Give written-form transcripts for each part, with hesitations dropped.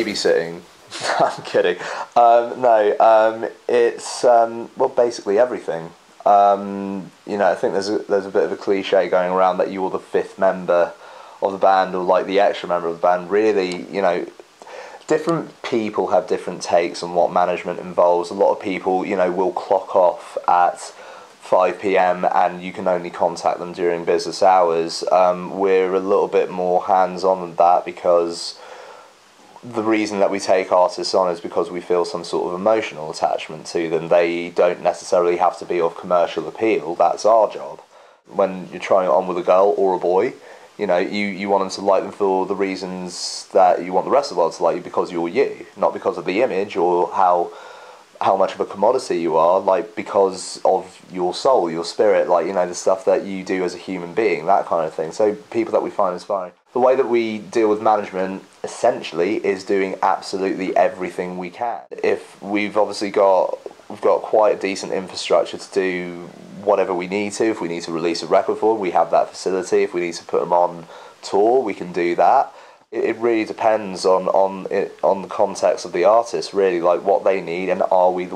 babysitting. I'm kidding. No, it's well, basically everything. I think there's a bit of a cliche going around that you're the fifth member of the band, or like the extra member of the band. Really, different people have different takes on what management involves. A lot of people, will clock off at 5 p.m. and you can only contact them during business hours. We're a little bit more hands-on than that, because the reason that we take artists on is because we feel some sort of emotional attachment to them. They don't necessarily have to be of commercial appeal. That's our job. When you're trying it on with a girl or a boy, you want them to like them for the reasons that you want the rest of the world to like you, because you're you, not because of the image or how much of a commodity you are, like because of your soul, your spirit, like, the stuff that you do as a human being, that kind of thing. So people that we find inspiring. The way that we deal with management essentially is doing absolutely everything we can. If we've got quite a decent infrastructure to do whatever we need to. If we need to release a record for them, we have that facility. If we need to put them on tour, we can do that. It really depends on the context of the artist, really, like what they need, and are we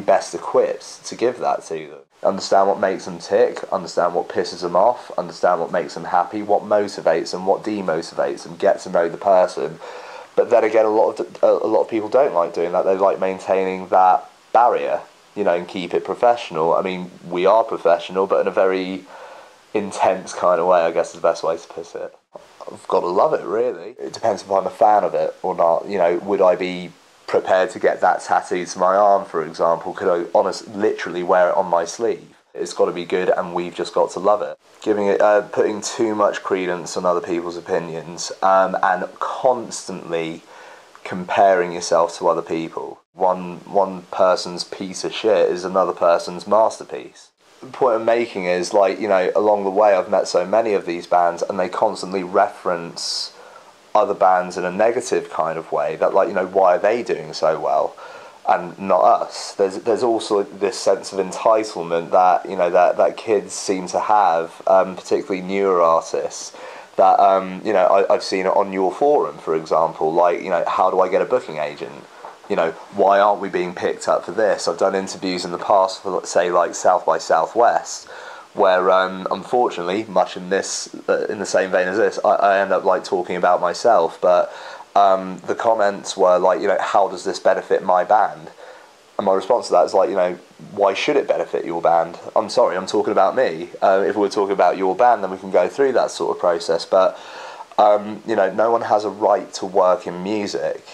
best equipped to give that to them? Understand what makes them tick, understand what pisses them off, understand what makes them happy, what motivates them, what demotivates them, get to know the person. But then again, a lot of people don't like doing that. They like maintaining that barrier, and keep it professional. I mean, we are professional, but in a very intense kind of way, I guess is the best way to put it. I've got to love it, really. It depends if I'm a fan of it or not. Would I be prepared to get that tattooed to my arm, for example? Could I literally wear it on my sleeve? It's got to be good, and we've just got to love it. Putting too much credence on other people's opinions, and constantly comparing yourself to other people. One person's piece of shit is another person's masterpiece. The point I'm making is, along the way I've met so many of these bands, and they constantly reference other bands in a negative kind of way, that why are they doing so well and not us? There's also this sense of entitlement that that kids seem to have, particularly newer artists, that I've seen it on your forum, for example, how do I get a booking agent? Why aren't we being picked up for this? I've done interviews in the past for, let's say, like South by Southwest, where unfortunately, much in the same vein as this, I end up talking about myself, but the comments were how does this benefit my band? And my response to that is why should it benefit your band? I'm sorry, I'm talking about me. If we were talking about your band, then we can go through that sort of process, but no one has a right to work in music.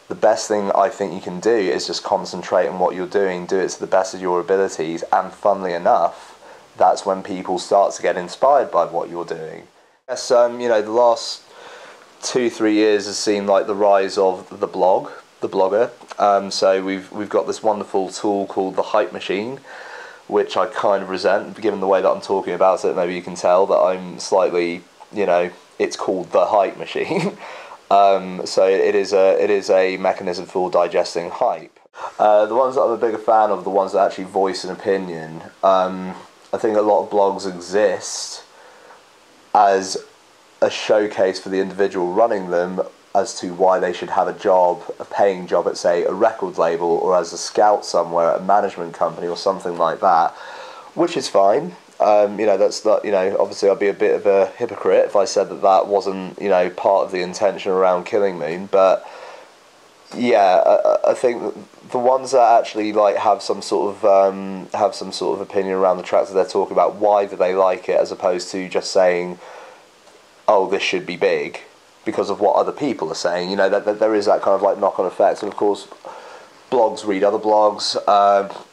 The best thing I think you can do is just concentrate on what you're doing, do it to the best of your abilities, and funnily enough, that's when people start to get inspired by what you're doing. Yes, the last 2-3 years has seen the rise of the blogger. So we've got this wonderful tool called the Hype Machine, which I kind of resent, given the way that I'm talking about it. Maybe you can tell that I'm slightly, it's called the Hype Machine. So it is a mechanism for digesting hype. The ones that I'm a bigger fan of, the ones that actually voice an opinion. I think a lot of blogs exist as a showcase for the individual running them as to why they should have a paying job at, say, a record label, or as a scout somewhere at a management company or something like that, which is fine. That's not, obviously I'd be a bit of a hypocrite if I said that wasn't, part of the intention around Killing Moon, but yeah, I think the ones that actually have some sort of opinion around the tracks that they're talking about, why do they like it, as opposed to just saying, oh, this should be big because of what other people are saying. That there is that kind of knock-on effect, and of course blogs read other blogs.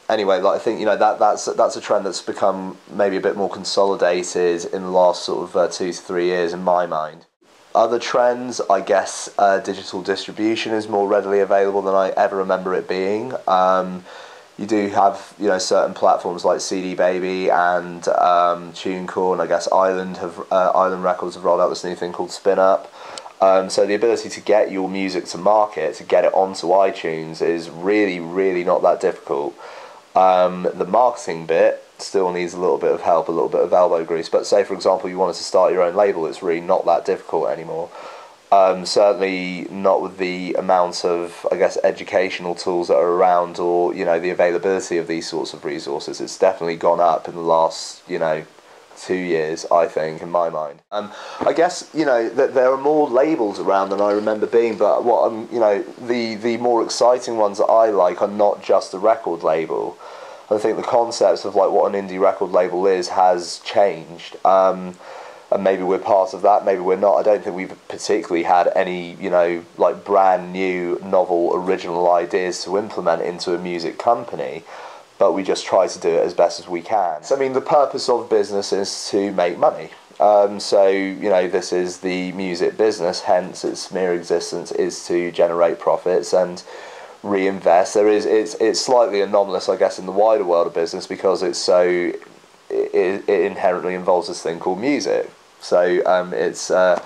Anyway, I think that's a trend that's become maybe a bit more consolidated in the last sort of 2 to 3 years in my mind. Other trends, I guess, digital distribution is more readily available than I ever remember it being. You do have certain platforms like CD Baby and TuneCore, and I guess Island Records have rolled out this new thing called Spin Up. So the ability to get your music to market, to get it onto iTunes, is really, really not that difficult. The marketing bit still needs a little bit of help, a little bit of elbow grease. But say, for example, you wanted to start your own label, it's really not that difficult anymore. Certainly not with the amount of, I guess, educational tools that are around, or the availability of these sorts of resources. It's definitely gone up in the last 2 years, I think, in my mind. I guess that there are more labels around than I remember being, but what the more exciting ones that I like are not just the record label. I think the concepts of like what an indie record label is has changed. And maybe we're part of that, maybe we're not. I don't think we've particularly had any, like brand new, novel, original ideas to implement into a music company, but we just try to do it as best as we can. So, I mean, the purpose of business is to make money. So, this is the music business, hence its mere existence is to generate profits and reinvest. It's slightly anomalous, I guess, in the wider world of business because it inherently involves this thing called music. So it's the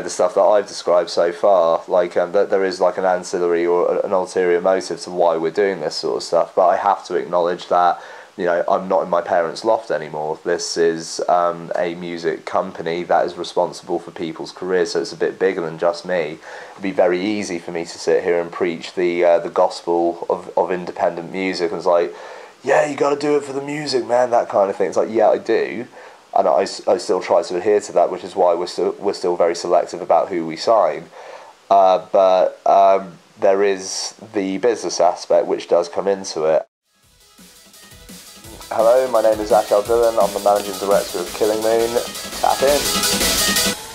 stuff that I've described so far, like that there is like an ancillary or an ulterior motive to why we're doing this sort of stuff. But I have to acknowledge that I'm not in my parents' loft anymore. This is a music company that is responsible for people's careers, so it's a bit bigger than just me. It'd be very easy for me to sit here and preach the gospel of independent music, and it's like, yeah, you got to do it for the music, man, that kind of thing. It's like, yeah, I do, and I still try to adhere to that, which is why we're still very selective about who we sign. But there is the business aspect which does come into it. Hello, my name is Achal Dhillon. I'm the managing director of Killing Moon. Tap in.